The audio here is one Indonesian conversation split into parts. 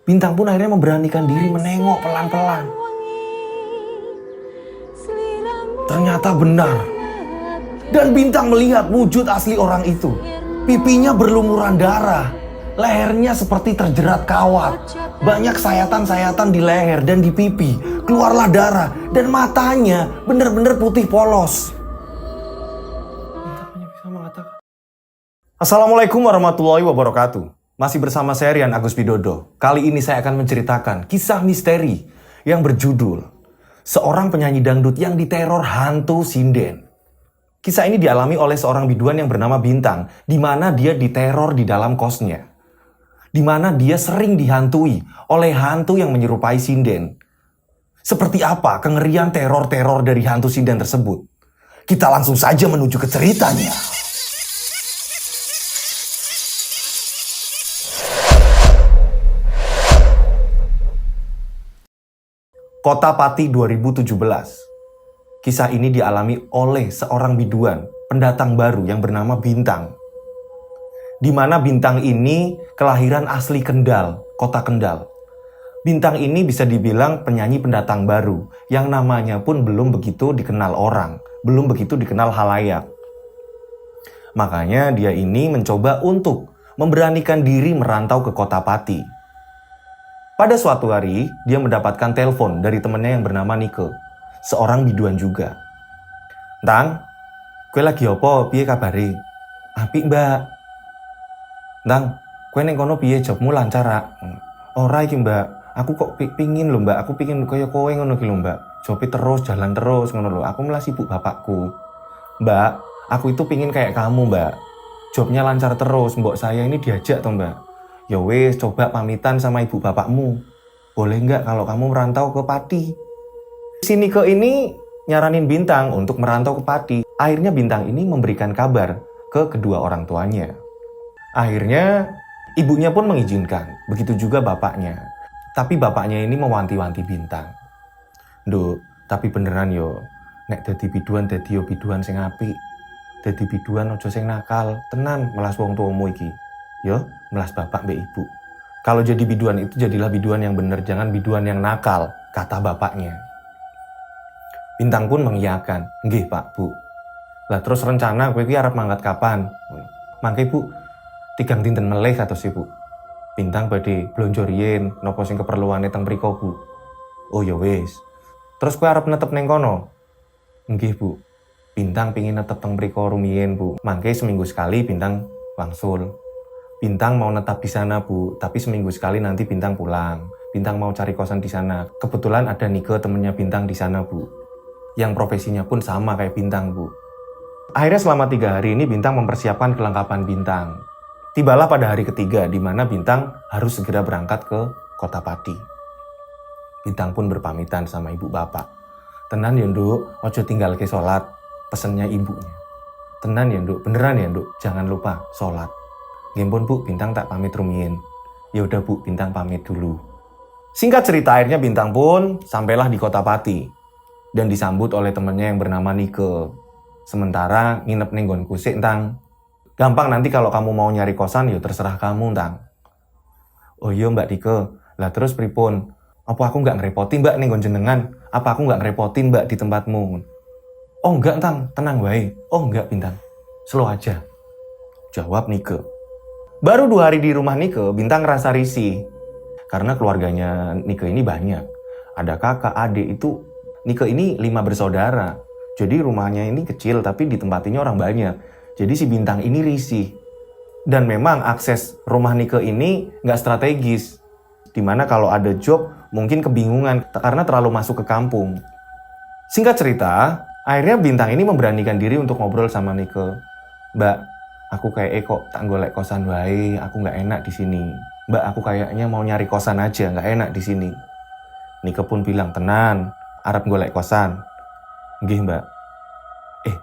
Bintang pun akhirnya memberanikan diri menengok pelan-pelan. Ternyata benar. Dan Bintang melihat wujud asli orang itu. Pipinya berlumuran darah. Lehernya seperti terjerat kawat. Banyak sayatan-sayatan di leher dan di pipi. Keluarlah darah. Dan matanya benar-benar putih polos. Assalamualaikum warahmatullahi wabarakatuh. Masih bersama saya Rian Agus Widodo. Kali ini saya akan menceritakan kisah misteri yang berjudul Seorang Penyanyi Dangdut yang Diteror Hantu Sinden. Kisah ini dialami oleh seorang biduan yang bernama Bintang, di mana dia diteror di dalam kosnya. Di mana dia sering dihantui oleh hantu yang menyerupai sinden. Seperti apa kengerian teror-teror dari hantu sinden tersebut? Kita langsung saja menuju ke ceritanya. Kota Pati 2017. Kisah ini dialami oleh seorang biduan, pendatang baru yang bernama Bintang. Di mana Bintang ini kelahiran asli Kendal, kota Kendal. Bintang ini bisa dibilang penyanyi pendatang baru, yang namanya pun belum begitu dikenal orang, belum begitu dikenal halayak. Makanya dia ini mencoba untuk memberanikan diri merantau ke kota Pati. Pada suatu hari, dia mendapatkan telepon dari temannya yang bernama Nike, seorang biduan juga. "Tang, kue lagi opo? Piye kabari?" "Apik, Mbak." "Tang, kue neng kono piye jobmu lancar ra?" "Ora iki, Mbak. Aku kok pingin lho, Mbak. Aku pingin kaya kowe ngono iki lho, Mbak. Jobe terus, jalan terus ngono lho. Aku malah sibuk bapakku." "Mbak, aku itu pingin kayak kamu, Mbak. Jobnya lancar terus. Mbok saya ini diajak toh, Mbak. Ya wes, coba pamitan sama ibu bapakmu. Boleh nggak kalau kamu merantau ke Pati?" Si Nike ini nyaranin Bintang untuk merantau ke Pati. Akhirnya Bintang ini memberikan kabar ke kedua orang tuanya. Akhirnya ibunya pun mengizinkan. Begitu juga bapaknya. Tapi bapaknya ini mewanti-wanti Bintang. "Nduk, tapi beneran yo. Nek dadi biduan dadi yo biduan sing apik. Dadi biduan ojo sing nakal. Tenan melas wong tuamu iki. Yo, melas bapak mbak ibu. Kalau jadi biduan itu jadilah biduan yang bener, jangan biduan yang nakal," kata bapaknya. Bintang pun mengiyakan. "Nggih Pak, Bu. Lah terus rencana kowe iki arep mangkat kapan?" "Mangke Bu, tigang dinten melih kados Bu. Bintang badhe blonjo riyin napa sing keperluane teng mriko Bu." "Oh ya wis. Terus kowe arep netep ning kono?" "Nggih Bu. Bintang pingin netep teng mriko rumiyin Bu. Mangke seminggu sekali Bintang wangsul. Bintang mau netap di sana Bu, tapi seminggu sekali nanti Bintang pulang. Bintang mau cari kosan di sana. Kebetulan ada Nike temennya Bintang di sana Bu, yang profesinya pun sama kayak Bintang Bu." Akhirnya selama 3 hari ini Bintang mempersiapkan kelengkapan Bintang. Tibalah pada hari ketiga di mana Bintang harus segera berangkat ke kota Pati. Bintang pun berpamitan sama ibu bapak. "Tenan ya Nduk, ojo tinggal ke sholat," pesennya ibunya. "Tenan ya Nduk, beneran ya Nduk, jangan lupa sholat." "Nggih Bu, Bintang tak pamit rumiyin." "Ya udah Bu, Bintang pamit dulu." Singkat cerita, akhirnya Bintang pun sampailah di kota Pati dan disambut oleh temannya yang bernama Nike. "Sementara nginep ning nggonku sik, Tang. Gampang nanti kalau kamu mau nyari kosan ya terserah kamu, Tang." "Oh iya Mbak Nike. Lah terus pripun? Apa aku nggak ngerepotin Mbak ning nggon jenengan? Apa aku nggak ngerepotin Mbak di tempatmu?" "Oh enggak, Tang. Tenang wae." "Oh enggak, Bintang. Slow aja," jawab Nike. Baru 2 hari di rumah Nike, Bintang ngerasa risih. Karena keluarganya Nike ini banyak. Ada kakak, adik, itu Nike ini 5 bersaudara. Jadi rumahnya ini kecil tapi ditempatinya orang banyak. Jadi si Bintang ini risih. Dan memang akses rumah Nike ini nggak strategis. Dimana kalau ada job mungkin kebingungan karena terlalu masuk ke kampung. Singkat cerita, akhirnya Bintang ini memberanikan diri untuk ngobrol sama Nike. "Mbak, aku kayak kok tak golek kosan wae, aku nggak enak di sini. Mbak, aku kayaknya mau nyari kosan aja, nggak enak di sini." Nike pun bilang, "Tenan, arep golek kosan." "Nggih Mbak."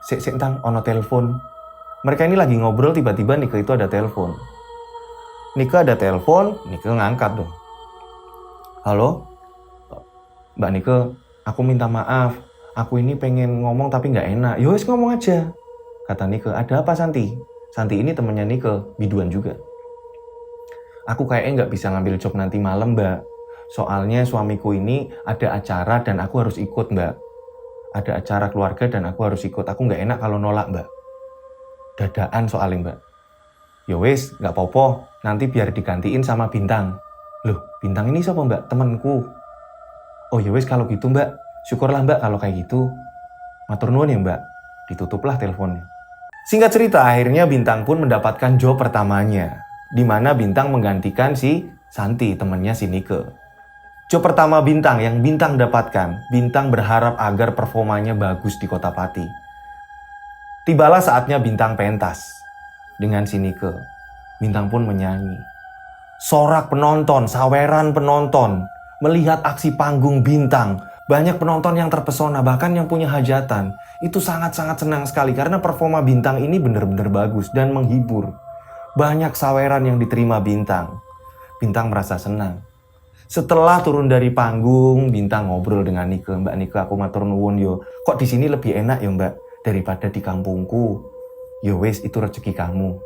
Sik Tang, ono telepon." Mereka ini lagi ngobrol, tiba-tiba Nike itu ada telepon. Nike ada telepon, Nike ngangkat dong. "Halo? Mbak Nike, aku minta maaf. Aku ini pengen ngomong tapi nggak enak." "Ya wis ngomong aja," kata Nike. "Ada apa Santi?" Santi ini temannya Nike, biduan juga. Aku kayaknya nggak bisa ngambil job nanti malam, Mbak. Soalnya suamiku ini ada acara dan aku harus ikut, Mbak. Ada acara keluarga dan aku harus ikut. Aku nggak enak kalau nolak, Mbak. Dadaan soalnya, Mbak. Ya wis, nggak apa-apa. Nanti biar digantiin sama Bintang. Loh, Bintang ini siapa, Mbak? Temanku. Oh ya wis kalau gitu, Mbak. Syukurlah, Mbak, kalau kayak gitu. Matur nuwun ya, Mbak. Ditutuplah teleponnya. Singkat cerita, akhirnya Bintang pun mendapatkan job pertamanya. Di mana Bintang menggantikan si Santi, temannya si Nike. Job pertama Bintang yang Bintang dapatkan, Bintang berharap agar performanya bagus di Kota Pati. Tibalah saatnya Bintang pentas dengan si Nike. Bintang pun menyanyi. Sorak penonton, saweran penonton, melihat aksi panggung Bintang. Banyak penonton yang terpesona, bahkan yang punya hajatan. Itu sangat-sangat senang sekali karena performa Bintang ini benar-benar bagus dan menghibur. Banyak saweran yang diterima Bintang. Bintang merasa senang. Setelah turun dari panggung, Bintang ngobrol dengan Nike. Mbak Nike, aku matur nuwun yo. Kok di sini lebih enak ya, Mbak, daripada di kampungku? Yo wes, itu rezeki kamu.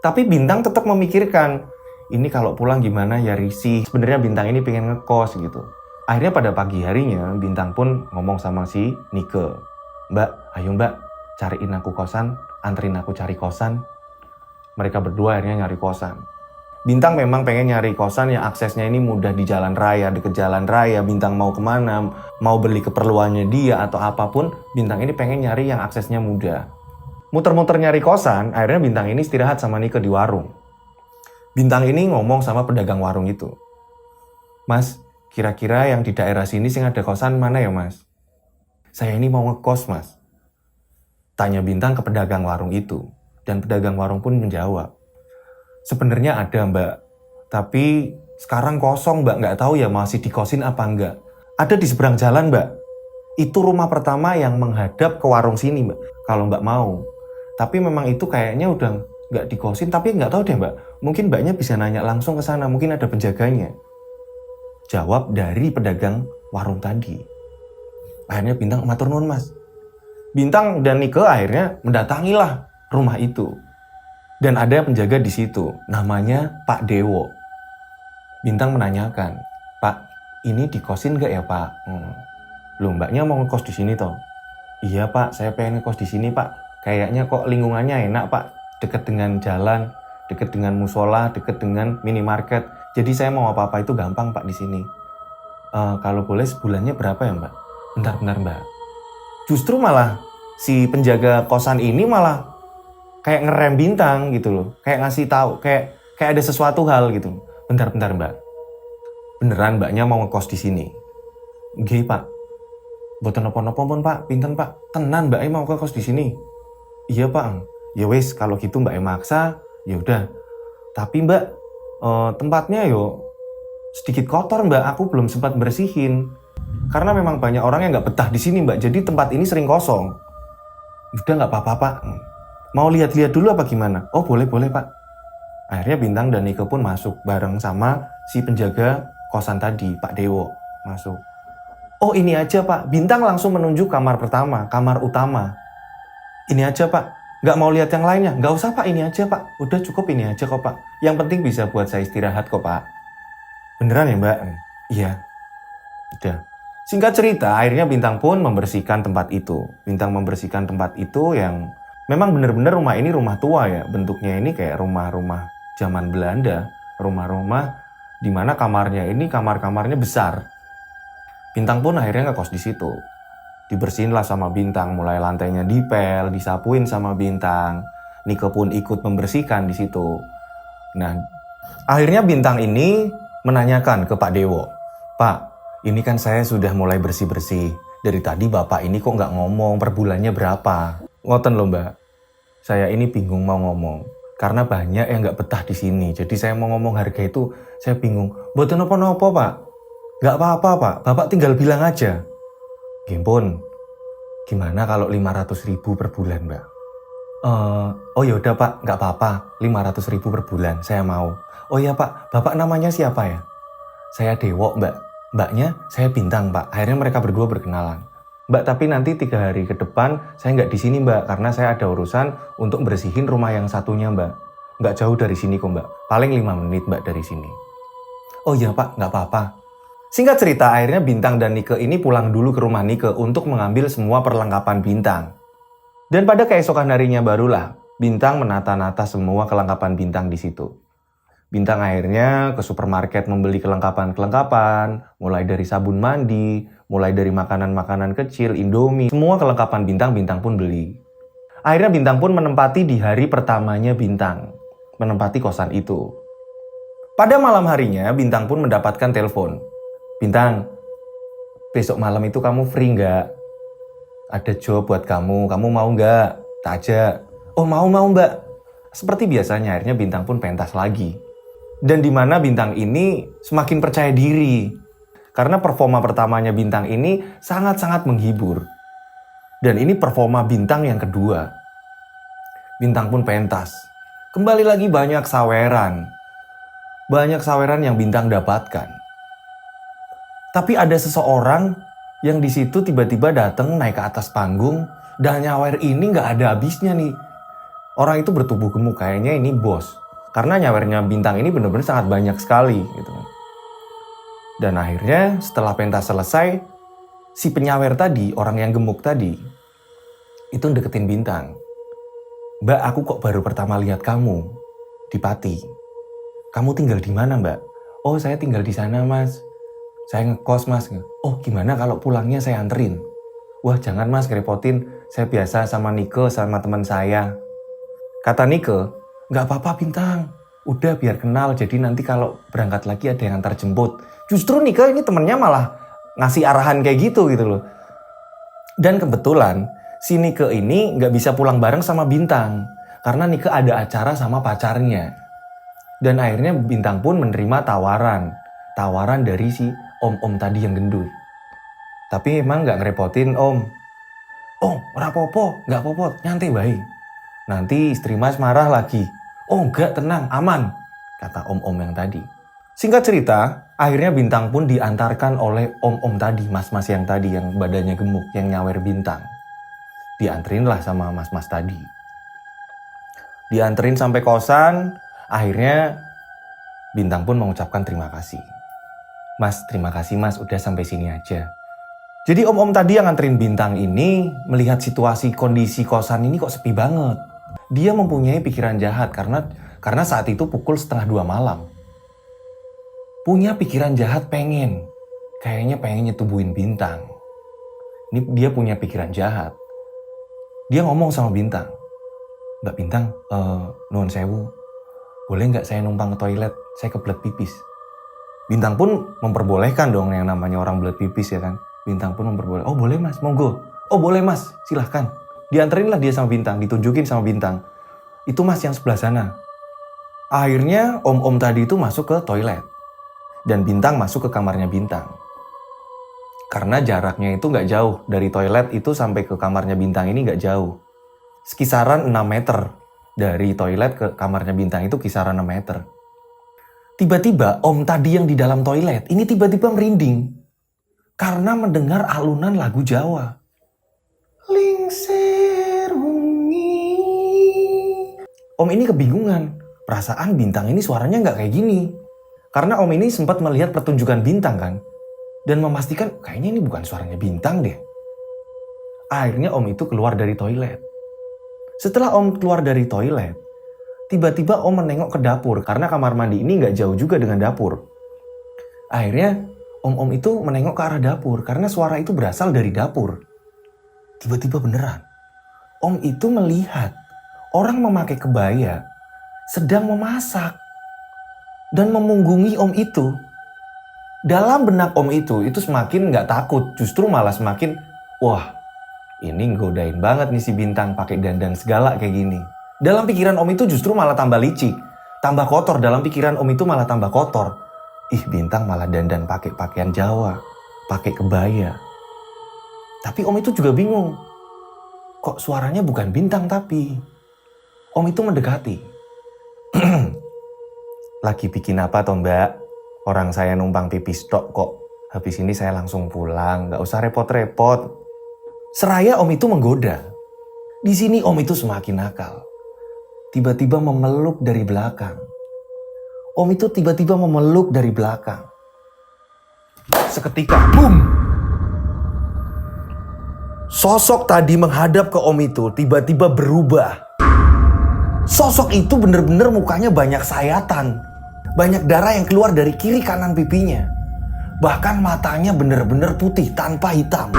Tapi Bintang tetap memikirkan, ini kalau pulang gimana ya risih. Sebenarnya Bintang ini pengen ngekos gitu. Akhirnya pada pagi harinya, Bintang pun ngomong sama si Nike. Mbak, ayo Mbak, cariin aku kosan, anterin aku cari kosan. Mereka berdua akhirnya nyari kosan. Bintang memang pengen nyari kosan yang aksesnya ini mudah di jalan raya, deket jalan raya. Bintang mau kemana, mau beli keperluannya dia atau apapun, Bintang ini pengen nyari yang aksesnya mudah. Muter-muter nyari kosan, akhirnya Bintang ini istirahat sama Nike di warung. Bintang ini ngomong sama pedagang warung itu. Mas, kira-kira yang di daerah sini sih ada kosan mana ya, Mas? Saya ini mau ngekos, Mas. Tanya Bintang ke pedagang warung itu. Dan pedagang warung pun menjawab. Sebenarnya ada, Mbak. Tapi sekarang kosong, Mbak. Nggak tahu ya masih dikosin apa enggak. Ada di seberang jalan, Mbak. Itu rumah pertama yang menghadap ke warung sini, Mbak. Kalau Mbak mau. Tapi memang itu kayaknya udah nggak dikosin. Tapi nggak tahu deh, Mbak. Mungkin Mbaknya bisa nanya langsung ke sana. Mungkin ada penjaganya. Jawab dari pedagang warung tadi. Akhirnya Bintang, matur nuwun, Mas. Bintang dan Nike akhirnya mendatangilah rumah itu. Dan ada penjaga di situ, namanya Pak Dewo. Bintang menanyakan, Pak, ini dikosin gak ya, Pak? Loh, Mbaknya mau ngekos di sini toh? Iya, Pak, saya pengen ngekos di sini, Pak. Kayaknya kok lingkungannya enak, Pak. Deket dengan jalan, deket dengan musola, deket dengan minimarket. Jadi saya mau apa-apa itu gampang, Pak, di sini. Kalau boleh sebulannya berapa ya, Mbak? Bentar, Mbak. Justru malah si penjaga kosan ini malah kayak ngerem Bintang gitu loh. Kayak ngasih tahu, kayak ada sesuatu hal gitu. Bentar, Mbak. Beneran Mbaknya mau ngekos di sini? Nggih, Pak. Mboten napa-napa pun, Pak. Pinten, Pak. Tenan Mbaknya mau ngekos di sini. Iya, Pak. Ya wis, kalau gitu Mbaknya maksa, ya udah. Tapi Mbak, tempatnya yo sedikit kotor, Mbak. Aku belum sempat bersihin. Karena memang banyak orang yang nggak betah di sini, Mbak. Jadi tempat ini sering kosong. Udah nggak apa-apa, Pak. Mau lihat-lihat dulu apa gimana? Oh, boleh, Pak. Akhirnya Bintang dan Nike pun masuk bareng sama si penjaga kosan tadi, Pak Dewo. Masuk. Oh, ini aja, Pak. Bintang langsung menunjuk kamar pertama, kamar utama. Ini aja, Pak. Nggak mau lihat yang lainnya? Nggak usah, Pak. Ini aja, Pak. Udah cukup ini aja kok, Pak. Yang penting bisa buat saya istirahat kok, Pak. Beneran ya, Mbak? Iya. Udah. Singkat cerita, akhirnya Bintang pun membersihkan tempat itu. Bintang membersihkan tempat itu yang memang benar-benar rumah ini rumah tua ya. Bentuknya ini kayak rumah-rumah zaman Belanda. Rumah-rumah di mana kamarnya ini kamar-kamarnya besar. Bintang pun akhirnya ngekos di situ. Dibersihin lah sama Bintang, mulai lantainya dipel, disapuin sama Bintang. Nike pun ikut membersihkan di situ. Nah, akhirnya Bintang ini menanyakan ke Pak Dewo, Pak, ini kan saya sudah mulai bersih-bersih. Dari tadi Bapak ini kok nggak ngomong per bulannya berapa? Ngoten loh, Mbak. Saya ini bingung mau ngomong. Karena banyak yang nggak betah di sini. Jadi saya mau ngomong harga itu, saya bingung. Mboten nopo-nopo, Pak. Nggak apa-apa, Pak. Bapak tinggal bilang aja. Gimpun, gimana kalau 500.000 per bulan, Mbak? Oh yaudah, Pak. Nggak apa-apa. 500.000 per bulan. Saya mau. Oh ya, Pak. Bapak namanya siapa ya? Saya Dewo, Mbak. Mbaknya saya Bintang, Pak. Akhirnya mereka berdua berkenalan. Mbak, tapi nanti 3 hari ke depan saya nggak di sini, Mbak, karena saya ada urusan untuk bersihin rumah yang satunya, Mbak. Nggak jauh dari sini kok mbak, paling 5 menit mbak dari sini. Oh iya pak, nggak apa-apa. Singkat cerita, akhirnya Bintang dan Nike ini pulang dulu ke rumah Nike untuk mengambil semua perlengkapan Bintang. Dan pada keesokan harinya barulah Bintang menata-nata semua kelengkapan Bintang di situ. Bintang akhirnya ke supermarket membeli kelengkapan-kelengkapan, mulai dari sabun mandi, mulai dari makanan-makanan kecil, Indomie, semua kelengkapan Bintang pun beli. Akhirnya Bintang pun menempati di hari pertamanya Bintang, menempati kosan itu. Pada malam harinya, Bintang pun mendapatkan telepon. Bintang, besok malam itu kamu free nggak? Ada job buat kamu mau nggak? Tak ajak. Oh mau mbak. Seperti biasanya akhirnya Bintang pun pentas lagi. Dan di mana Bintang ini semakin percaya diri. Karena performa pertamanya Bintang ini sangat-sangat menghibur. Dan ini performa Bintang yang kedua. Bintang pun pentas. Kembali lagi banyak saweran. Banyak saweran yang Bintang dapatkan. Tapi ada seseorang yang di situ tiba-tiba datang naik ke atas panggung dan nyawer ini nggak ada habisnya nih. Orang itu bertubuh gemuk, kayaknya ini bos. Karena nyawernya Bintang ini benar-benar sangat banyak sekali gitu. Dan akhirnya setelah pentas selesai, si penyawer tadi, orang yang gemuk tadi, itu deketin Bintang. Mbak, aku kok baru pertama lihat kamu di Pati. Kamu tinggal di mana mbak? Oh saya tinggal di sana mas. Saya ngekos mas. Oh gimana kalau pulangnya saya anterin? Wah jangan mas, ngerepotin. Saya biasa sama Nike, sama teman saya. Kata Nike, nggak apa-apa Bintang. Udah biar kenal, jadi nanti kalau berangkat lagi ada yang antar jemput. Justru Nike ini temennya malah ngasih arahan kayak gitu loh. Dan kebetulan si Nike ini nggak bisa pulang bareng sama Bintang. Karena Nike ada acara sama pacarnya. Dan akhirnya Bintang pun menerima tawaran dari si om-om tadi yang gendut. Tapi emang gak ngerepotin om. Oh, ora popo, gak popo, nyantai baik. Nanti istri mas marah lagi. Oh enggak, tenang, aman, kata om-om yang tadi. Singkat cerita, akhirnya Bintang pun diantarkan oleh om-om tadi, mas-mas yang tadi, yang badannya gemuk, yang nyawer Bintang. Dianterin lah sama mas-mas tadi. Dianterin sampai kosan, akhirnya Bintang pun mengucapkan terima kasih. Mas, terima kasih mas, udah sampai sini aja. Jadi om-om tadi yang nganterin Bintang ini melihat situasi kondisi kosan ini kok sepi banget. Dia mempunyai pikiran jahat karena saat itu pukul 1:30 malam. Punya pikiran jahat kayaknya pengen nyetubuhin Bintang. Ini dia punya pikiran jahat. Dia ngomong sama Bintang, Mbak Bintang, nuwun sewu, boleh nggak saya numpang ke toilet? Saya kebelet pipis. Bintang pun memperbolehkan dong yang namanya orang belet pipis ya kan. Bintang pun memperbolehkan. Oh boleh mas, monggo. Oh boleh mas, silahkan. Dianterin lah dia sama Bintang, ditunjukin sama Bintang. Itu mas yang sebelah sana. Akhirnya om-om tadi itu masuk ke toilet. Dan Bintang masuk ke kamarnya Bintang. Karena jaraknya itu nggak jauh. Dari toilet itu sampai ke kamarnya Bintang ini nggak jauh. Sekisaran 6 meter. Dari toilet ke kamarnya Bintang itu kisaran 6 meter. Tiba-tiba om tadi yang di dalam toilet ini tiba-tiba merinding. Karena mendengar alunan lagu Jawa. Lingser wengi. Om ini kebingungan. Perasaan Bintang ini suaranya nggak kayak gini. Karena om ini sempat melihat pertunjukan Bintang kan. Dan memastikan kayaknya ini bukan suaranya Bintang deh. Akhirnya om itu keluar dari toilet. Setelah om keluar dari toilet, tiba-tiba om menengok ke dapur karena kamar mandi ini nggak jauh juga dengan dapur. Akhirnya om-om itu menengok ke arah dapur karena suara itu berasal dari dapur. Tiba-tiba beneran, om itu melihat orang memakai kebaya sedang memasak dan memunggungi om itu. Dalam benak om itu semakin nggak takut, justru malah semakin, wah ini godain banget nih si Bintang pakai dandan segala kayak gini. Dalam pikiran om itu justru malah tambah licik, tambah kotor. Dalam pikiran om itu malah tambah kotor. Ih Bintang malah dandan pakai pakaian Jawa, pakai kebaya. Tapi om itu juga bingung. Kok suaranya bukan Bintang tapi. Om itu mendekati. Lagi bikin apa toh mbak? Orang saya numpang pipis tok kok. Habis ini saya langsung pulang, gak usah repot-repot. Seraya om itu menggoda. Di sini om itu semakin nakal. tiba-tiba memeluk dari belakang. Om itu tiba-tiba memeluk dari belakang. Seketika, boom! Sosok tadi menghadap ke Om itu tiba-tiba berubah. Sosok itu bener-bener mukanya banyak sayatan. Banyak darah yang keluar dari kiri kanan pipinya. Bahkan matanya bener-bener putih tanpa hitam.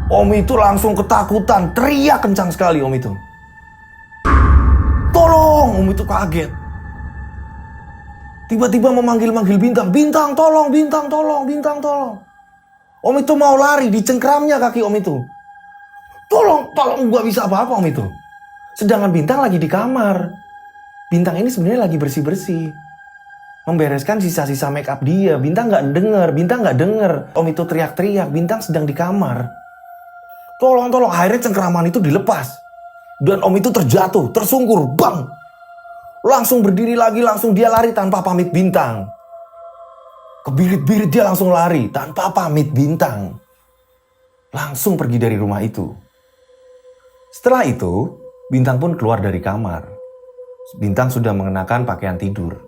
Om itu langsung ketakutan, teriak kencang sekali Om itu. Tolong! Om itu kaget. Tiba-tiba memanggil-manggil Bintang. Bintang tolong, Bintang tolong, Bintang tolong. Om itu mau lari, dicengkramnya kaki Om itu. Tolong, gak bisa apa-apa Om itu. Sedangkan Bintang lagi di kamar. Bintang ini sebenarnya lagi bersih-bersih. Membereskan sisa-sisa make up dia. Bintang gak denger. Om itu teriak-teriak, Bintang sedang di kamar. Tolong. Akhirnya cengkraman itu dilepas. Dan Om itu terjatuh, tersungkur, bang. Langsung berdiri lagi, langsung dia lari tanpa pamit Bintang. Kebirit-birit dia langsung lari tanpa pamit Bintang. Langsung pergi dari rumah itu. Setelah itu, Bintang pun keluar dari kamar. Bintang sudah mengenakan pakaian tidur.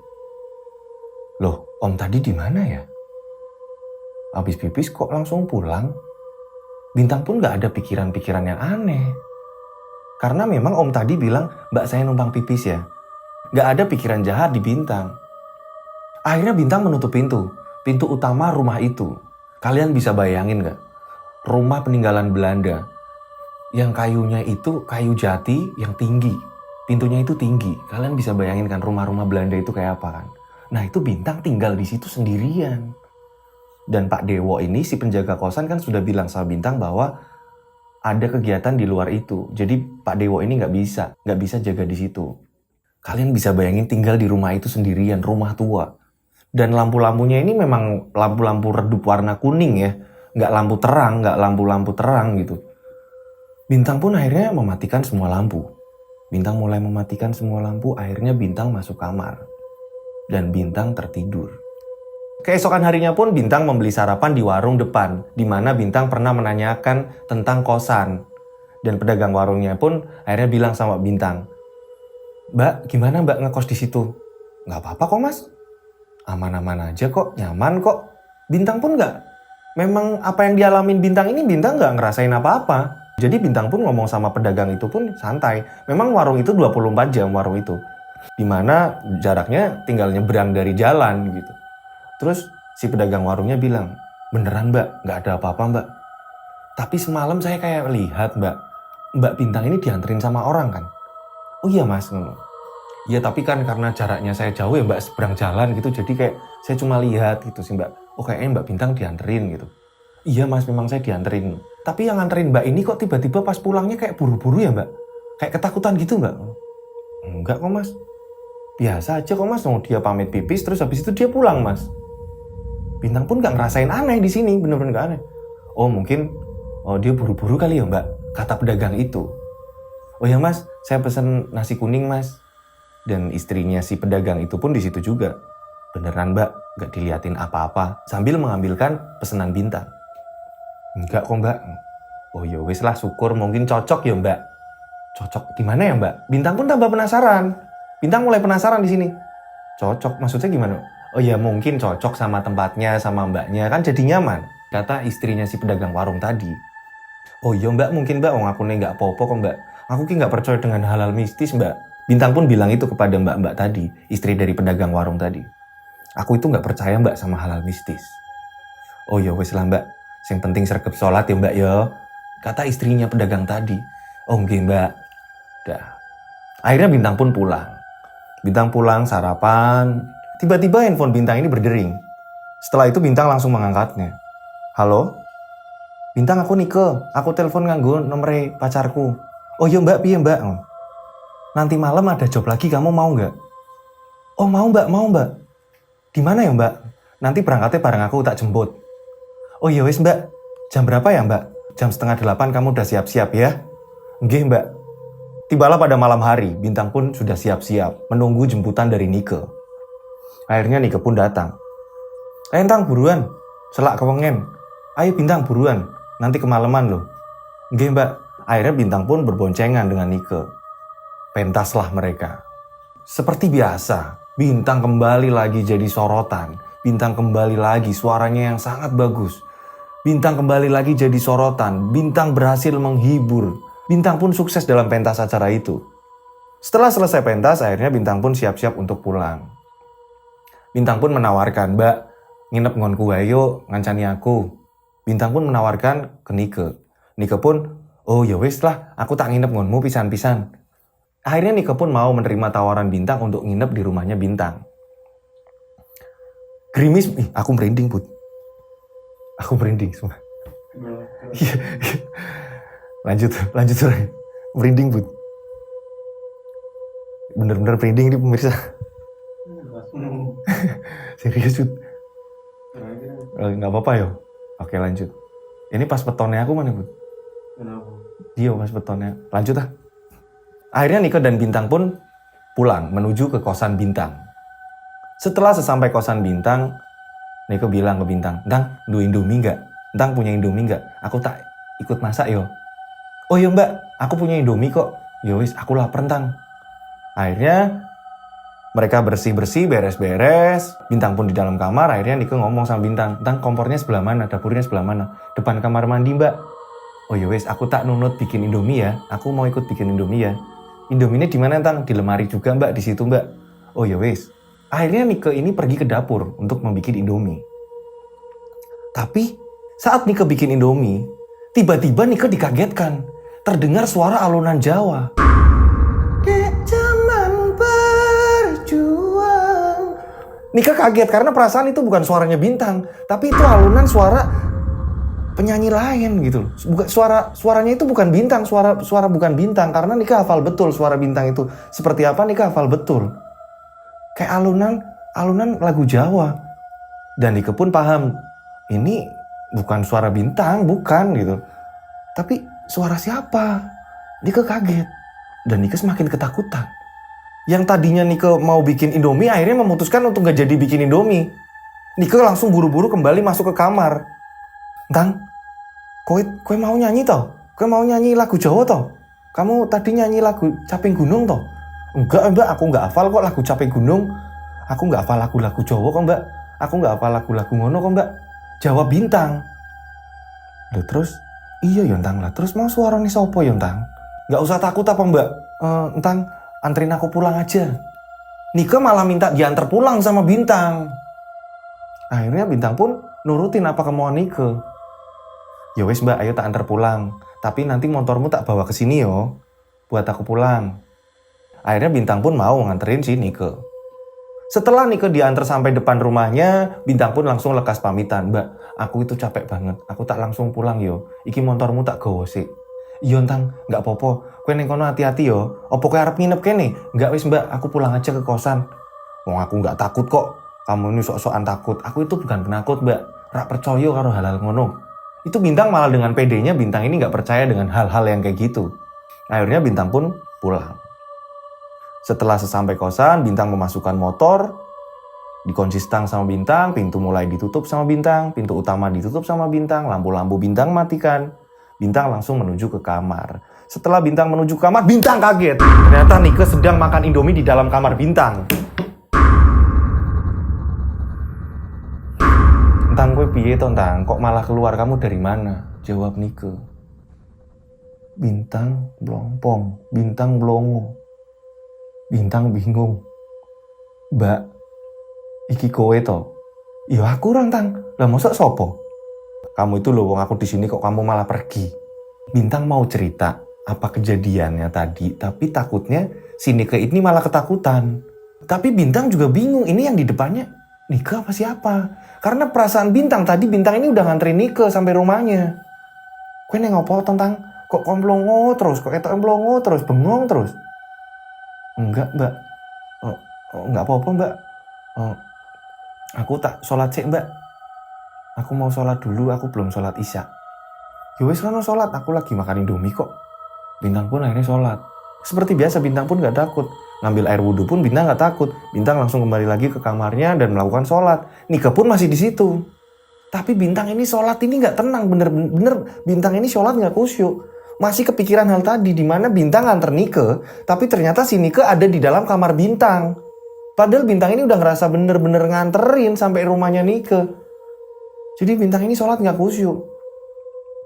Loh, Om tadi di mana ya? Habis pipis kok langsung pulang? Bintang pun gak ada pikiran-pikiran yang aneh. Karena memang Om tadi bilang, Mbak saya numpang pipis ya. Gak ada pikiran jahat di Bintang. Akhirnya Bintang menutup pintu utama rumah itu. Kalian bisa bayangin gak? Rumah peninggalan Belanda. Yang kayunya itu kayu jati yang tinggi. Pintunya itu tinggi. Kalian bisa bayangin kan rumah-rumah Belanda itu kayak apa kan? Nah itu Bintang tinggal di situ sendirian. Dan Pak Dewo ini si penjaga kosan kan sudah bilang sama Bintang bahwa ada kegiatan di luar itu. Jadi Pak Dewo ini nggak bisa jaga di situ. Kalian bisa bayangin tinggal di rumah itu sendirian, rumah tua. Dan lampu-lampunya ini memang lampu-lampu redup warna kuning ya. Nggak lampu-lampu terang gitu. Bintang pun akhirnya mematikan semua lampu. Bintang mulai mematikan semua lampu, akhirnya Bintang masuk kamar. Dan Bintang tertidur. Keesokan harinya pun Bintang membeli sarapan di warung depan, di mana Bintang pernah menanyakan tentang kosan. Dan pedagang warungnya pun akhirnya bilang sama Bintang, Mbak, gimana Mbak ngekos di situ? Nggak apa-apa kok Mas. Aman-aman aja kok, nyaman kok. Bintang pun nggak. Memang apa yang dialamin Bintang ini Bintang nggak ngerasain apa-apa. Jadi Bintang pun ngomong sama pedagang itu pun santai. Memang warung itu 24 jam warung itu. Dimana jaraknya tinggal nyebrang dari jalan gitu. Terus si pedagang warungnya bilang, beneran Mbak, nggak ada apa-apa Mbak. Tapi semalam saya kayak lihat Mbak Bintang ini dianterin sama orang kan. Oh iya Mas. Iya tapi kan karena jaraknya saya jauh ya Mbak, seberang jalan gitu. Jadi kayak saya cuma lihat gitu sih Mbak. Oh kayaknya Mbak Bintang dianterin gitu. Iya Mas, memang saya dianterin. Tapi yang nganterin Mbak ini kok tiba-tiba pas pulangnya kayak buru-buru ya Mbak? Kayak ketakutan gitu Mbak? Enggak kok Mas. Biasa aja kok Mas. Mau dia pamit pipis terus habis itu dia pulang Mas. Bintang pun gak ngerasain aneh di sini, bener-bener gak aneh. Oh mungkin dia buru-buru kali ya Mbak, kata pedagang itu. Oh ya Mas, saya pesen nasi kuning Mas. Dan istrinya si pedagang itu pun di situ juga. Beneran Mbak, gak diliatin apa-apa. Sambil mengambilkan pesanan Bintang. Enggak kok Mbak. Oh ya wis lah, syukur mungkin cocok ya Mbak. Cocok gimana ya Mbak? Bintang pun tambah penasaran. Bintang mulai penasaran di sini. Cocok maksudnya gimana? Oh ya mungkin cocok sama tempatnya, sama Mbaknya kan jadi nyaman. Kata istrinya si pedagang warung tadi. Oh iya Mbak, mungkin Mbak, aku nih gak apa-apa kok Mbak. Aku ki gak percaya dengan hal-hal mistis Mbak. Bintang pun bilang itu kepada mbak-mbak tadi, istri dari pedagang warung tadi. Aku itu gak percaya Mbak sama hal-hal mistis. Oh ya wis lah Mbak, yang penting sergap sholat ya Mbak ya. Kata istrinya pedagang tadi. Oh nggih Mbak. Dah. Akhirnya Bintang pun pulang. Bintang pulang sarapan. Tiba-tiba handphone Bintang ini berdering. Setelah itu Bintang langsung mengangkatnya. Halo? Bintang aku Nike. Aku telepon nganggo nomor pacarku. Oh iya Mbak, piye Mbak? Nanti malam ada job lagi, kamu mau nggak? Oh mau Mbak. Di mana ya Mbak? Nanti berangkatnya bareng aku tak jemput. Oh iya wis Mbak. Jam berapa ya Mbak? Jam 7:30 kamu udah siap-siap ya? Nggih Mbak. Tibalah pada malam hari, Bintang pun sudah siap-siap menunggu jemputan dari Nike. Akhirnya Nike pun datang. Bintang buruan, selak kewengen. Ayo Bintang buruan, nanti kemalaman loh. Nggih Mbak. Akhirnya Bintang pun berboncengan dengan Nike. pentaslah mereka. Seperti biasa, Bintang kembali lagi jadi sorotan. Bintang kembali lagi suaranya yang sangat bagus. Bintang kembali lagi jadi sorotan. Bintang berhasil menghibur. Bintang pun sukses dalam pentas acara itu. Setelah selesai pentas, akhirnya Bintang pun siap-siap untuk pulang. Bintang pun menawarkan, "Mbak, nginep ngonku ayo ngancani aku." Bintang pun menawarkan ke Nike. Nike pun, "Oh ya wis lah, aku tak nginep ngonmu pisan-pisan." Akhirnya Nike pun mau menerima tawaran Bintang untuk nginep di rumahnya Bintang. Gerimis, aku merinding, Bud. Aku merinding semua. lanjut, Ray. Merinding, Bud. Bener-bener merinding nih pemirsa. Serius, Bud. Nggak apa-apa yo. Oke, lanjut. Ini pas betonnya aku mana, Bud? Iya, pas betonnya. Lanjut ah. Akhirnya Nike dan Bintang pun pulang menuju ke kosan Bintang. Setelah sesampai kosan Bintang, Nike bilang ke Bintang, "Bintang, Indomie nggak? Bintang punya Indomie nggak? Aku tak ikut masak yo." "Oh iya Mbak, aku punya Indomie kok." "Ya wis, aku lapar Bintang." Akhirnya mereka bersih-bersih, beres-beres. Bintang pun di dalam kamar. Akhirnya Nike ngomong sama Bintang, "Bintang, kompornya sebelah mana? Dapurnya sebelah mana?" "Depan kamar mandi Mbak." "Oh ya wis, aku tak nunut bikin Indomie ya. Aku mau ikut bikin Indomie ya." "Indomie-nya di mana Bintang?" "Di lemari juga Mbak, di situ Mbak." "Oh ya wis." Akhirnya Nike ini pergi ke dapur untuk membuat Indomie. Tapi saat Nike bikin Indomie, tiba-tiba Nike dikagetkan. Terdengar suara alunan Jawa. "Dek zaman berjuang." Nike kaget karena perasaan itu bukan suaranya Bintang, tapi itu alunan suara penyanyi lain gitu. Bukan suaranya itu bukan Bintang, suara bukan Bintang, karena Nike hafal betul suara Bintang itu seperti apa. Nike hafal betul. Kayak alunan lagu Jawa. Dan Nike pun paham, ini bukan suara Bintang, bukan gitu. Tapi suara siapa? Nike kaget. Dan Nike semakin ketakutan. Yang tadinya Nike mau bikin Indomie, akhirnya memutuskan untuk gak jadi bikin Indomie. Nike langsung buru-buru kembali masuk ke kamar. "Bintang, kowe mau nyanyi toh? Kowe mau nyanyi lagu Jawa toh? Kamu tadi nyanyi lagu Caping Gunung toh?" "Enggak Mbak, aku nggak hafal kok lagu Caping Gunung. Aku nggak hafal lagu-lagu Jawa kok Mbak. Aku nggak hafal lagu-lagu ngono kok Mbak." Jawab Bintang. Loh terus? "Iya Yontang lah, terus mau suaranya sopo Yontang?" "Nggak usah takut apa Mbak. Entang, anterin aku pulang aja." Nike malah minta diantar pulang sama Bintang. Akhirnya Bintang pun nurutin apa kemauan Nike. "Ya wes Mbak, ayo tak antar pulang. Tapi nanti motormu tak bawa ke sini yo, buat aku pulang." Akhirnya Bintang pun mau nganterin si Nike. Setelah Nike diantar sampai depan rumahnya, Bintang pun langsung lekas pamitan. "Mbak, aku itu capek banget. Aku tak langsung pulang yo. Iki motormu tak gawa sik." "Iya Tang, nggak apa-apa. Kowe ning kono hati-hati yo. Opo kowe arep nginep kene?" "Nggak wis Mbak, aku pulang aja ke kosan." "Wong aku nggak takut kok. Kamu ini sok-sokan takut. Aku itu bukan penakut Mbak. Rak percaya karo hal-hal ngono." Itu Bintang malah dengan pedenya Bintang ini nggak percaya dengan hal-hal yang kayak gitu. Akhirnya Bintang pun pulang. Setelah sesampai kosan, Bintang memasukkan motor, dikunci stang sama Bintang, pintu mulai ditutup sama Bintang, pintu utama ditutup sama Bintang, lampu-lampu Bintang matikan. Bintang langsung menuju ke kamar. Setelah Bintang menuju ke kamar, Bintang kaget. Ternyata Nike sedang makan Indomie di dalam kamar Bintang. "Entang gue piye toh Entang, kok malah keluar, kamu dari mana?" Jawab Nike. Bintang blompong, Bintang blongo. Bintang bingung. "Mbak, iki kowe to?" "Ya aku orang Tang. Lah mosok sopo?" "Kamu itu loh, wong aku di sini kok kamu malah pergi." Bintang mau cerita apa kejadiannya tadi, tapi takutnya si Nike ini malah ketakutan. Tapi Bintang juga bingung, ini yang di depannya Nike apa siapa? Karena perasaan Bintang tadi, Bintang ini udah nganterin Nike sampai rumahnya. "Kowe neng opo Tang? Kok komplongo terus? Kok ketok komplongo terus? Bengong terus?" "Enggak Mbak. Enggak apa-apa Mbak. Aku tak sholat sih Mbak. Aku mau sholat dulu, aku belum sholat isya." "Ya wis sono sholat, aku lagi makan Indomie kok." Bintang pun akhirnya sholat. Seperti biasa Bintang pun gak takut. Ngambil air wudhu pun Bintang gak takut. Bintang langsung kembali lagi ke kamarnya dan melakukan sholat. Nike pun masih di situ. Tapi Bintang ini sholat ini gak tenang, bener-bener Bintang ini sholat gak khusyuk. masih kepikiran hal tadi, di mana Bintang nganter Nike, tapi ternyata si Nike ada di dalam kamar Bintang. Padahal Bintang ini udah ngerasa bener-bener nganterin sampai rumahnya Nike. Jadi Bintang ini sholat gak khusyuk.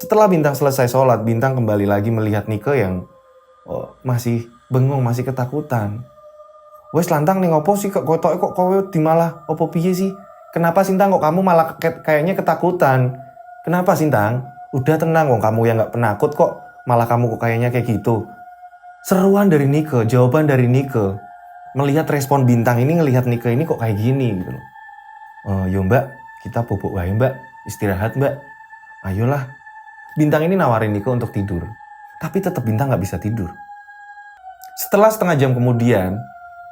Setelah Bintang selesai sholat, Bintang kembali lagi melihat Nike yang masih bengong, masih ketakutan. Wes lantang nih ngopo sih kok kowe di malah opo piye sih? Kenapa Sintang kok kamu malah kayaknya ketakutan? Kenapa Sintang? Udah tenang kok, kamu yang gak penakut kok malah kamu kok kayaknya kayak gitu. Seruan dari Nike, jawaban dari Nike. Melihat respon Bintang ini, ngelihat Nike ini kok kayak gini gitu loh. Yo mbak, kita bobok wae mbak, istirahat mbak. Ayolah. Bintang ini nawarin Nike untuk tidur. Tapi tetap Bintang gak bisa tidur. Setelah setengah jam kemudian,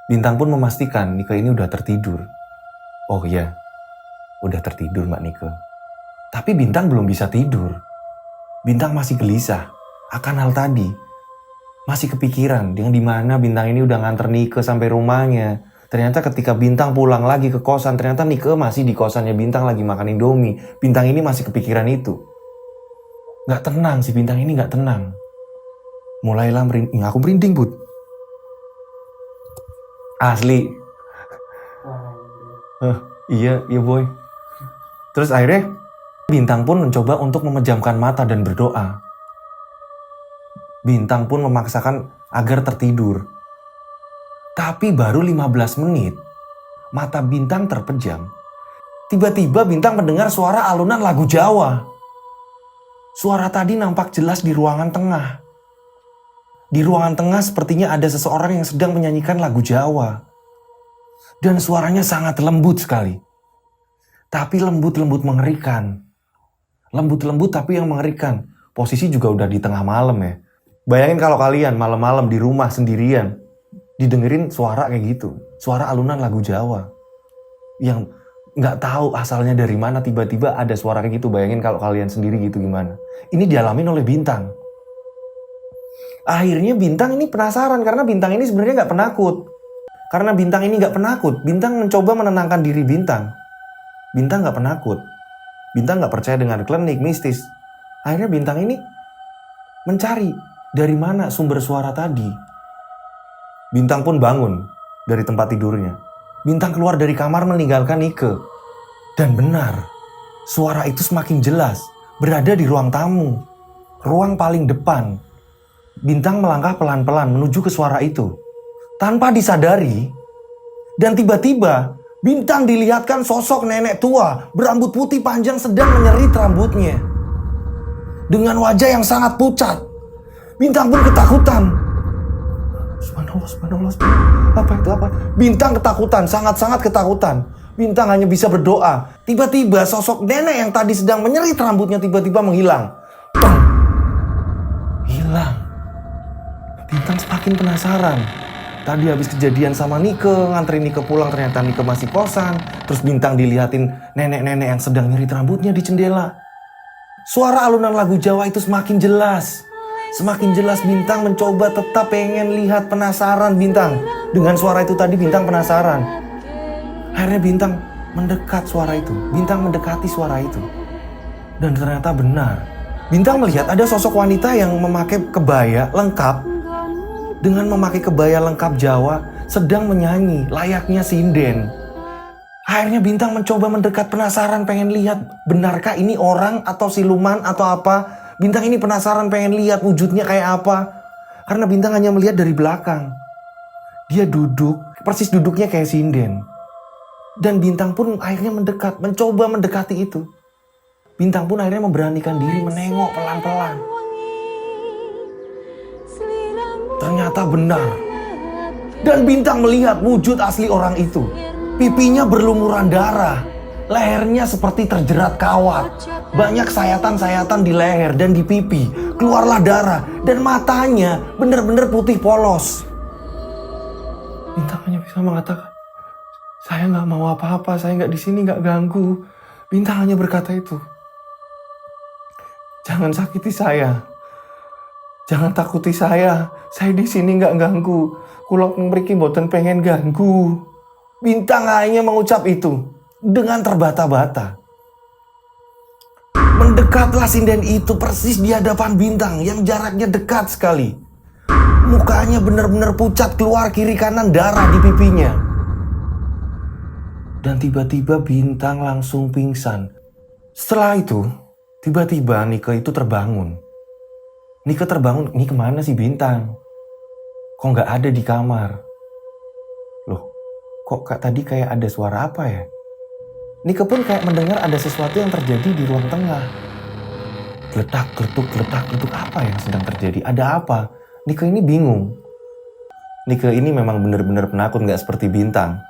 Bintang pun memastikan Nike ini udah tertidur. Oh iya, udah tertidur Mbak Nike. Tapi Bintang belum bisa tidur. Bintang masih gelisah akan hal tadi. Masih kepikiran yang dimana Bintang ini udah nganter Nike sampai rumahnya. Ternyata ketika Bintang pulang lagi ke kosan, ternyata Nike masih di kosannya Bintang lagi makan Indomie. Bintang ini masih kepikiran itu. Gak tenang si Bintang ini, gak tenang. Mulailah merinding, aku merinding Bud. Asli. Iya boy. Terus akhirnya Bintang pun mencoba untuk memejamkan mata dan berdoa. Bintang pun memaksakan agar tertidur. Tapi baru 15 menit, mata Bintang terpejam. Tiba-tiba Bintang mendengar suara alunan lagu Jawa. Suara tadi nampak jelas di ruangan tengah. Di ruangan tengah sepertinya ada seseorang yang sedang menyanyikan lagu Jawa. Dan suaranya sangat lembut sekali. Tapi lembut-lembut mengerikan. Lembut-lembut tapi yang mengerikan. Posisi juga udah di tengah malam ya. Bayangin kalau kalian malam-malam di rumah sendirian, didengerin suara kayak gitu. Suara alunan lagu Jawa. Yang gak tahu asalnya dari mana, tiba-tiba ada suara kayak gitu. Bayangin kalau kalian sendiri gitu gimana. Ini dialamin oleh Bintang. Akhirnya Bintang ini penasaran karena Bintang ini sebenarnya gak penakut. Karena Bintang ini gak penakut, Bintang mencoba menenangkan diri Bintang. Bintang gak penakut. Bintang gak percaya dengan klinik mistis. Akhirnya Bintang ini mencari dari mana sumber suara tadi. Bintang pun bangun dari tempat tidurnya. Bintang keluar dari kamar meninggalkan Nike. Dan benar, suara itu semakin jelas berada di ruang tamu. Ruang paling depan. Bintang melangkah pelan-pelan menuju ke suara itu. Tanpa disadari, dan tiba-tiba Bintang dilihatkan sosok nenek tua berambut putih panjang sedang menyerit rambutnya. Dengan wajah yang sangat pucat. Bintang pun ketakutan. Subhanallah. Apa itu apa? Bintang ketakutan, sangat-sangat ketakutan. Bintang hanya bisa berdoa. Tiba-tiba sosok nenek yang tadi sedang menyerit rambutnya tiba-tiba menghilang. Bang! Hilang. Bintang semakin penasaran. Tadi habis kejadian sama Nike, nganterin Nike pulang, ternyata Nike masih kosan. Terus Bintang dilihatin nenek-nenek yang sedang nyerit rambutnya di jendela. Suara alunan lagu Jawa itu semakin jelas. Semakin jelas Bintang mencoba tetap pengen lihat, penasaran Bintang. Dengan suara itu tadi Bintang penasaran. Akhirnya Bintang mendekat suara itu. Bintang mendekati suara itu. Dan ternyata benar. Bintang melihat ada sosok wanita yang memakai kebaya lengkap. Dengan memakai kebaya lengkap Jawa, sedang menyanyi layaknya sinden. Akhirnya Bintang mencoba mendekat, penasaran pengen lihat benarkah ini orang atau siluman atau apa. Bintang ini penasaran pengen lihat wujudnya kayak apa. Karena Bintang hanya melihat dari belakang. Dia duduk, persis duduknya kayak sinden. Dan Bintang pun akhirnya mendekat, mencoba mendekati itu. Bintang pun akhirnya memberanikan diri menengok pelan-pelan. Ternyata benar. Dan Bintang melihat wujud asli orang itu. Pipinya berlumuran darah. Lehernya seperti terjerat kawat. Banyak sayatan-sayatan di leher dan di pipi. Keluarlah darah. Dan matanya benar-benar putih polos. Bintang hanya bisa mengatakan, saya gak mau apa-apa. Saya gak di sini, gak ganggu. Bintang hanya berkata itu. Jangan sakiti saya. Jangan takuti saya. Saya di sini nggak ganggu. Kula mriki mboten pengen ganggu. Bintang hanya mengucap itu dengan terbata-bata. Mendekatlah sinden itu persis di hadapan Bintang yang jaraknya dekat sekali. Mukanya benar-benar pucat, keluar kiri kanan darah di pipinya. Dan tiba-tiba Bintang langsung pingsan. Setelah itu, tiba-tiba Nike itu terbangun. Nike terbangun, ini kemana sih Bintang? Kok nggak ada di kamar? Loh, kok tadi kayak ada suara apa ya? Nike pun kayak mendengar ada sesuatu yang terjadi di ruang tengah. Geletak, geletuk, apa yang sedang terjadi? Ada apa? Nike ini bingung. Nike ini memang benar-benar penakut, nggak seperti Bintang.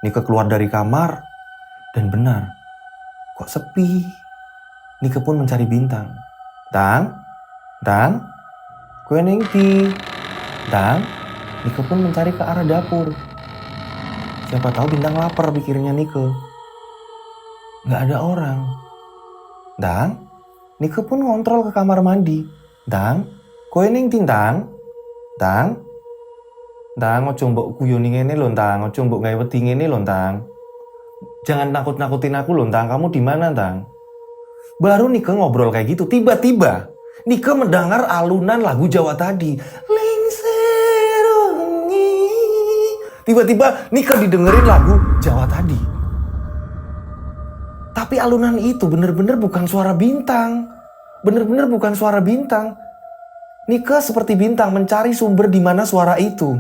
Nike keluar dari kamar, dan benar, kok sepi. Nike pun mencari Bintang. Tang, kue nengti. Tang, Nike pun mencari ke arah dapur. Siapa tahu Bintang lapar, pikirnya Nike. Nggak ada orang. Tang, Nike pun ngontrol ke kamar mandi. Tang, kue nengti Tang. Tang, ojo mbok guyoni ngene lho, Tang. Ojo mbok gawe wedi ngene lho, Tang. Jangan nakut-nakutin aku lho, Tang. Kamu di mana, Tang? Baru Nike ngobrol kayak gitu, tiba-tiba Nike mendengar alunan lagu Jawa tadi. Lingserungi. Tiba-tiba Nike didengerin lagu Jawa tadi. Tapi alunan itu bener-bener bukan suara Bintang. Bener-bener bukan suara Bintang. Nike seperti Bintang mencari sumber di mana suara itu.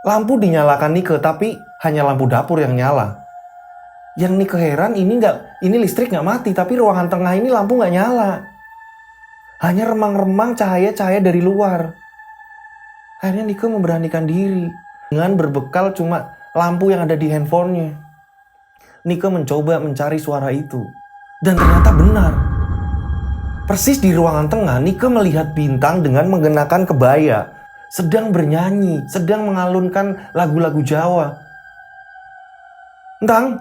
Lampu dinyalakan Nike, tapi hanya lampu dapur yang nyala. Yang Nike heran, ini listrik nggak mati, tapi ruangan tengah ini lampu nggak nyala. Hanya remang-remang cahaya-cahaya dari luar. Akhirnya Nike memberanikan diri dengan berbekal cuma lampu yang ada di handphonenya. Nike mencoba mencari suara itu, dan ternyata benar. Persis di ruangan tengah, Nike melihat Bintang dengan mengenakan kebaya, sedang bernyanyi, sedang mengalunkan lagu-lagu Jawa. Entang,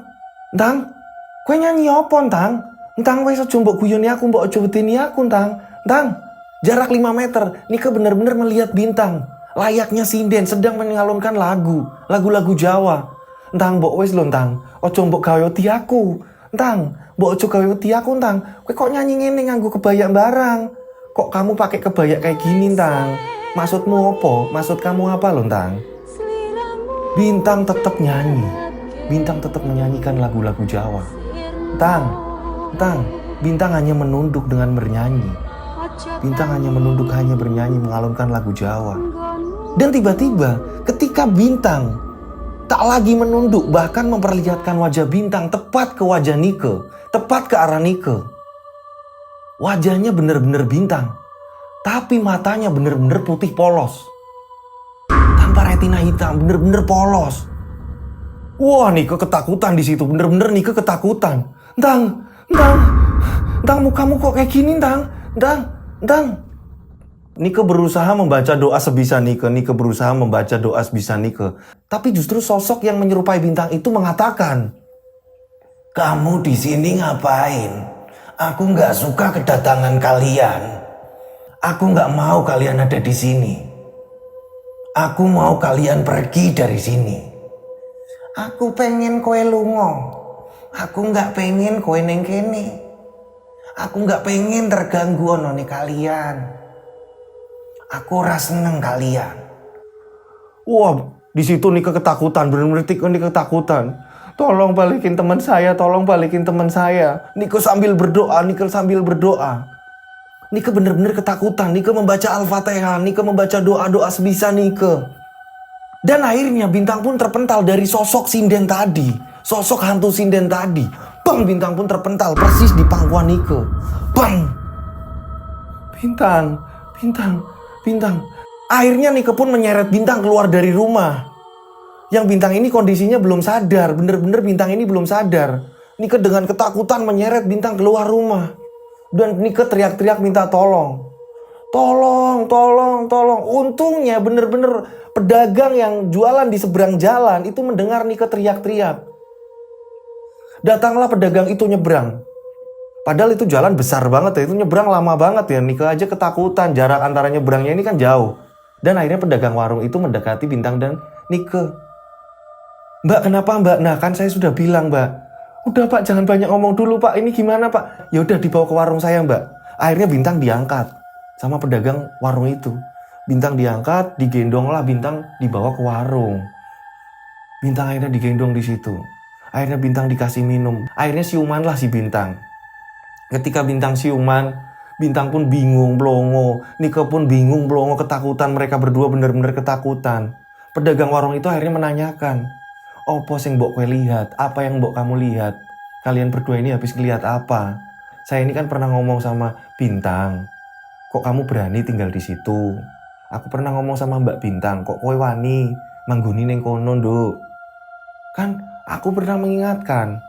kowe nyanyi apa, Entang? Entang wis aja mbok guyoni aku, mbok aja wedeni aku, Entang. Entang, jarak 5 meter, Nike benar-benar melihat Bintang, layaknya sinden sedang mengalunkan lagu-lagu Jawa. Entang, mbok wis lho, Entang, aja mbok gawe wedi aku. Entang, mbok aja gawe wedi aku, Entang. Kowe kok nyanyi ngene nganggo kebaya barang? Kok kamu pakai kebaya kayak gini, Entang? Maksudmu apa? Maksud kamu apa lho, Entang? Bintang tetap nyanyi. Bintang tetap menyanyikan lagu-lagu Jawa. Entang, Bintang hanya menunduk dengan bernyanyi. Bintang hanya menunduk, hanya bernyanyi, mengalunkan lagu Jawa. Dan tiba-tiba ketika Bintang tak lagi menunduk, bahkan memperlihatkan wajah Bintang tepat ke wajah Nike, tepat ke arah Nike. Wajahnya benar-benar Bintang, tapi matanya benar-benar putih polos. Tanpa retina hitam, benar-benar polos. Wah, Nike ketakutan di situ, bener-bener Nike ketakutan. Entang, mukamu kok kayak gini, Entang. Nike berusaha membaca doa sebisa Nike. Nike berusaha membaca doa sebisa Nike. Tapi justru sosok yang menyerupai Bintang itu mengatakan, "Kamu di sini ngapain? Aku nggak suka kedatangan kalian. Aku nggak mau kalian ada di sini. Aku mau kalian pergi dari sini. Aku pengen kowe lunga. Aku nggak pengen kowe neng kene. Aku nggak pengen terganggu onone kalian. Aku ora seneng kalian." Wah, di situ Nike ketakutan, benar-benar Nike ketakutan. Tolong balikin teman saya, tolong balikin teman saya. Nike sambil berdoa. Nike benar-benar ketakutan. Nike membaca Al-Fatihah, Nike membaca doa-doa sebisa Nike. Dan akhirnya Bintang pun terpental dari sosok sinden tadi. Sosok hantu sinden tadi. Bang, Bintang pun terpental persis di pangkuan Nike. Bang. Bintang. Akhirnya Nike pun menyeret Bintang keluar dari rumah. Yang Bintang ini kondisinya belum sadar. Bener-bener Bintang ini belum sadar. Nike dengan ketakutan menyeret Bintang keluar rumah. Dan Nike teriak-teriak minta tolong. Tolong. Untungnya bener-bener pedagang yang jualan di seberang jalan itu mendengar Nike teriak-teriak. Datanglah pedagang itu nyebrang. Padahal itu jalan besar banget ya, itu nyebrang lama banget ya. Nike aja ketakutan, jarak antara nyebrangnya ini kan jauh. Dan akhirnya pedagang warung itu mendekati Bintang dan Nike. "Mbak, kenapa Mbak?" "Nah, kan saya sudah bilang, Mbak. Udah Pak, jangan banyak ngomong dulu Pak, ini gimana Pak? Ya udah dibawa ke warung saya Mbak. Akhirnya Bintang diangkat sama pedagang warung itu. Bintang diangkat, digendong lah Bintang dibawa ke warung. Bintang akhirnya digendong di situ. Akhirnya Bintang dikasih minum. Akhirnya siuman lah si Bintang. Ketika Bintang siuman, Bintang pun bingung, blongo. Nike pun bingung, blongo, ketakutan. Mereka berdua benar-benar ketakutan. Pedagang warung itu akhirnya menanyakan, "Opo sing mbok kowe lihat? Apa yang mbok kamu lihat? Kalian berdua ini habis ngelihat apa? Saya ini kan pernah ngomong sama Bintang. Kok kamu berani tinggal di situ? Aku pernah ngomong sama Mbak Bintang, kok kowe wani mangguni ning kono, Nduk. Kan aku pernah mengingatkan."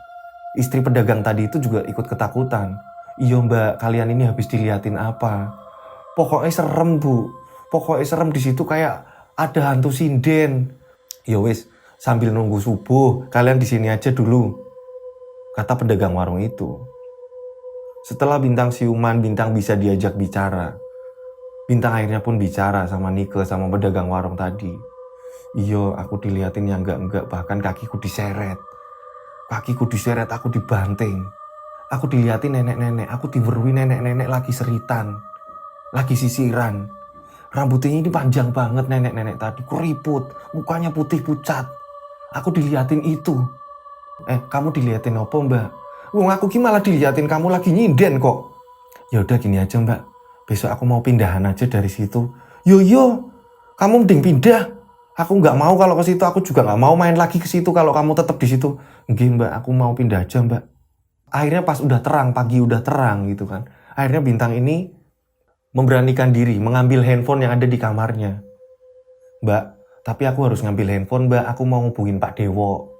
Istri pedagang tadi itu juga ikut ketakutan. "Iya Mbak, kalian ini habis diliatin apa? Pokoknya serem Bu. Pokoknya serem, di situ kayak ada hantu sinden. Ya wis, sambil nunggu subuh, kalian di sini aja dulu," kata pedagang warung itu. Setelah Bintang siuman, Bintang bisa diajak bicara. Bintang akhirnya pun bicara sama Nike, sama pedagang warung tadi. "Iya, aku diliatin yang enggak-enggak, bahkan kakiku diseret. Kakiku diseret, aku dibanting. Aku diliatin nenek-nenek, aku diwerui nenek-nenek lagi seritan, lagi sisiran. Rambutnya ini panjang banget nenek-nenek tadi, keriput, mukanya putih pucat. Aku diliatin itu." Kamu diliatin apa Mbak? Wong aku ki malah diliatin kamu lagi nyinden kok." "Ya udah gini aja Mbak, besok aku mau pindahan aja dari situ." Yo, kamu mending pindah. Aku nggak mau kalau ke situ, aku juga nggak mau main lagi ke situ kalau kamu tetap di situ. "Nggih Mbak, aku mau pindah aja Mbak." Akhirnya pas udah terang, pagi udah terang gitu kan. Akhirnya Bintang ini memberanikan diri mengambil handphone yang ada di kamarnya. "Mbak, tapi aku harus ngambil handphone Mbak, aku mau hubungin Pak Dewo.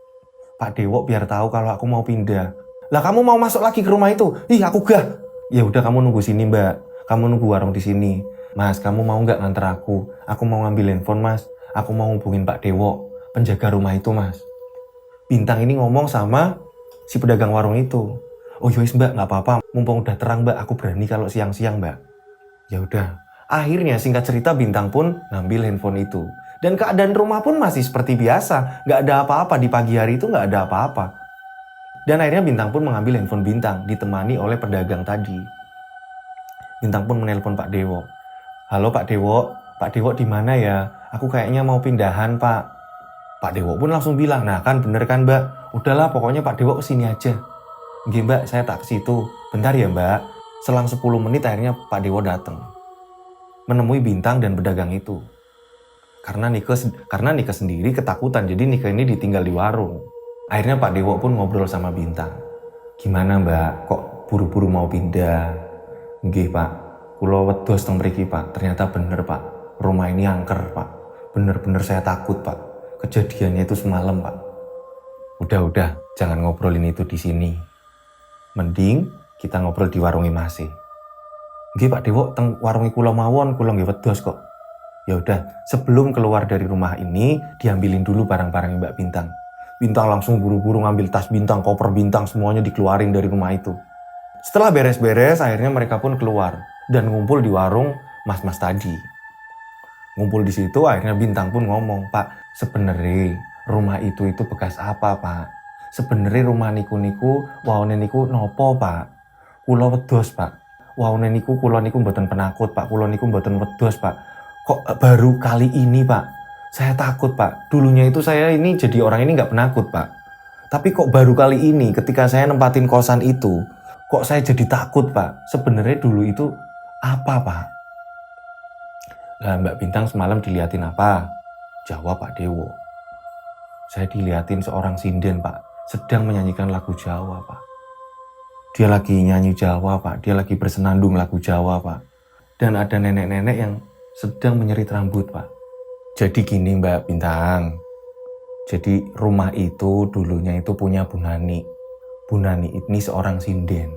Pak Dewo biar tahu kalau aku mau pindah." "Lah kamu mau masuk lagi ke rumah itu?" "Ih aku gak." "Ya udah kamu nunggu sini Mbak, kamu nunggu warung di sini. Mas, kamu mau nggak nganter aku? Aku mau ngambil handphone Mas. Aku mau hubungin Pak Dewo, penjaga rumah itu Mas." Bintang ini ngomong sama si pedagang warung itu. "Oh yowis Mbak, nggak apa-apa. Mumpung udah terang Mbak, aku berani kalau siang-siang Mbak." Ya udah. Akhirnya singkat cerita Bintang pun ngambil handphone itu. Dan keadaan rumah pun masih seperti biasa. Nggak ada apa-apa, di pagi hari itu nggak ada apa-apa. Dan akhirnya Bintang pun mengambil handphone Bintang, ditemani oleh pedagang tadi. Bintang pun menelpon Pak Dewo. "Halo Pak Dewo di mana ya? Aku kayaknya mau pindahan Pak." Pak Dewo pun langsung bilang, "Nah kan bener kan Mbak? Udahlah pokoknya Pak Dewo kesini aja." "Nggih Mbak, saya tak ke situ. Bentar ya Mbak." Selang 10 menit akhirnya Pak Dewo datang. Menemui Bintang dan pedagang itu. Karena Nike sendiri ketakutan, jadi Nike ini ditinggal di warung. Akhirnya Pak Dewo pun ngobrol sama Bintang. "Gimana Mbak, kok buru-buru mau pindah?" "Nggih Pak, kula wedhos teng mriki Pak. Ternyata bener Pak, rumah ini angker Pak. Bener-bener saya takut Pak. Kejadiannya itu semalam Pak." Udah, jangan ngobrolin itu di sini. Mending kita ngobrol di warungi masih. "Nggih Pak Dewo, teng warungi kula mawon, kula nggih wedhos kok." Ya udah, sebelum keluar dari rumah ini, diambilin dulu barang-barang Mbak Bintang. Bintang langsung buru-buru ngambil tas Bintang, koper Bintang, semuanya dikeluarin dari rumah itu. Setelah beres-beres, akhirnya mereka pun keluar dan ngumpul di warung mas-mas tadi. Ngumpul di situ, akhirnya Bintang pun ngomong, "Pak, sebenarnya rumah itu bekas apa Pak? Sebenarnya rumah niku waone niku nopo Pak? Kula wedhos Pak. Waone niku kula niku mboten penakut Pak, kula niku mboten wedhos Pak. Kok baru kali ini Pak, saya takut Pak. Dulunya itu saya ini jadi orang ini nggak penakut Pak. Tapi kok baru kali ini ketika saya nempatin kosan itu, kok saya jadi takut Pak. Sebenarnya dulu itu apa Pak?" "Lah Mbak Bintang semalam diliatin apa?" Jawab Pak Dewo. "Saya diliatin seorang sinden Pak, sedang menyanyikan lagu Jawa Pak. Dia lagi nyanyi Jawa Pak, dia lagi bersenandung lagu Jawa Pak. Dan ada nenek-nenek yang sedang menyerit rambut Pak." "Jadi gini Mbak Bintang, jadi rumah itu dulunya itu punya Bu Nani. Bu Nani ini seorang sinden.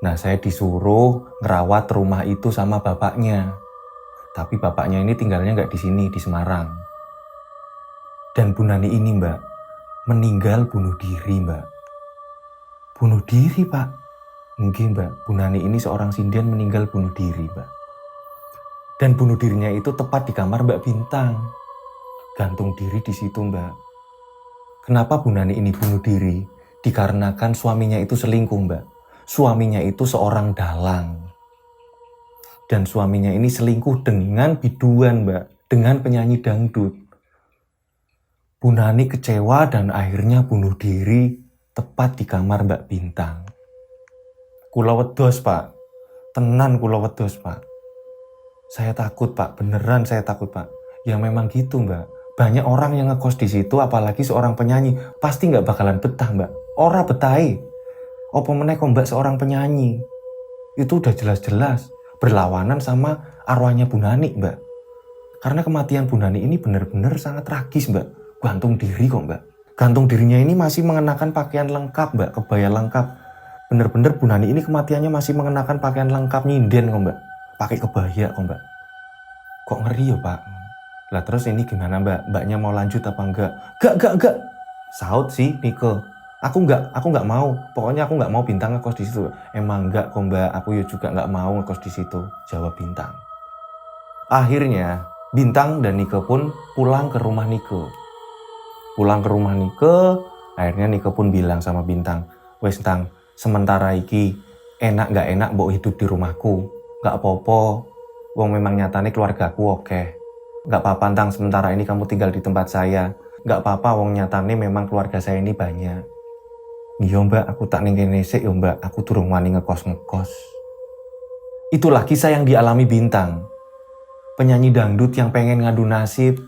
Nah saya disuruh ngerawat rumah itu sama bapaknya. Tapi bapaknya ini tinggalnya nggak di sini, di Semarang. Dan Bu Nani ini Mbak, meninggal bunuh diri Mbak." "Bunuh diri Pak?" "Nggih Mbak, Bu Nani ini seorang sinden meninggal bunuh diri Mbak. Dan bunuh dirinya itu tepat di kamar Mbak Bintang. Gantung diri di situ Mbak." "Kenapa Bu Nani ini bunuh diri?" Dikarenakan suaminya itu selingkuh, Mbak. Suaminya itu seorang dalang. Dan suaminya ini selingkuh dengan biduan, Mbak. Dengan penyanyi dangdut. Bu Nani kecewa dan akhirnya bunuh diri tepat di kamar Mbak Bintang. Kula wedos, Pak. Tenan kula wedos, Pak. Saya takut, Pak. Beneran saya takut, Pak. Ya memang gitu, Mbak. Banyak orang yang ngekos di situ, apalagi seorang penyanyi. Pasti nggak bakalan betah, Mbak. Ora betai. Apa meneh kok Mbak seorang penyanyi? Itu udah jelas-jelas berlawanan sama arwahnya Bu Nani, Mbak. Karena kematian Bu Nani ini benar-benar sangat tragis, Mbak. Gantung diri kok, Mbak. Gantung dirinya ini masih mengenakan pakaian lengkap, Mbak. Kebaya lengkap. Bener-bener Bu Nani ini kematiannya masih mengenakan pakaian lengkap nyinden kok, Mbak. Pakai kebaya kok, Mbak. Kok ngeri ya, Pak? Lah terus ini gimana, Mbak? Mbaknya mau lanjut apa enggak? Gak. Saut sih Nike. Aku nggak mau. Pokoknya aku nggak mau Bintang ngekos di situ. Emang enggak kok, Mbak. Aku ya juga nggak mau ngekos di situ. Jawab Bintang. Akhirnya Bintang dan Nike pun pulang ke rumah Nike. Akhirnya Nike pun bilang sama Bintang, wes Tang, sementara iki enak nggak enak mbok hidup di rumahku. Nggak apa-apa. Wong memang nyatane keluargaku oke. Nggak apa-apa Tang, sementara ini kamu tinggal di tempat saya. Nggak apa-apa, wong nyatane memang keluarga saya ini banyak. Iya Mbak, aku tak ning kene sik yo Mbak, aku durung wani ngekos-ngekos. Itulah kisah yang dialami Bintang. Penyanyi dangdut yang pengen ngadu nasib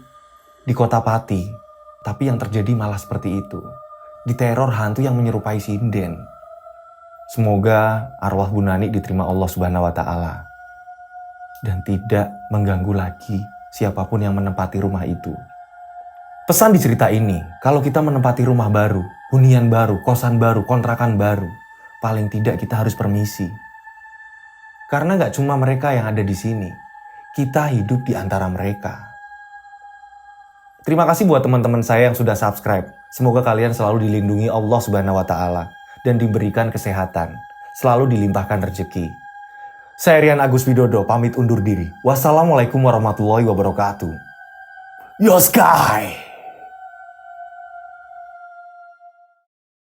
di kota Pati. Tapi yang terjadi malah seperti itu. Diteror hantu yang menyerupai sinden. Semoga arwah Bu Nani diterima Allah Subhanahu wa Ta'ala. Dan tidak mengganggu lagi siapapun yang menempati rumah itu. Pesan di cerita ini, kalau kita menempati rumah baru, hunian baru, kosan baru, kontrakan baru, paling tidak kita harus permisi. Karena gak cuma mereka yang ada di sini, kita hidup di antara mereka. Terima kasih buat teman-teman saya yang sudah subscribe. Semoga kalian selalu dilindungi Allah Subhanahu wa Ta'ala dan diberikan kesehatan, selalu dilimpahkan rezeki. Saya Rian Agus Widodo pamit undur diri. Wassalamualaikum warahmatullahi wabarakatuh. Yo Sky!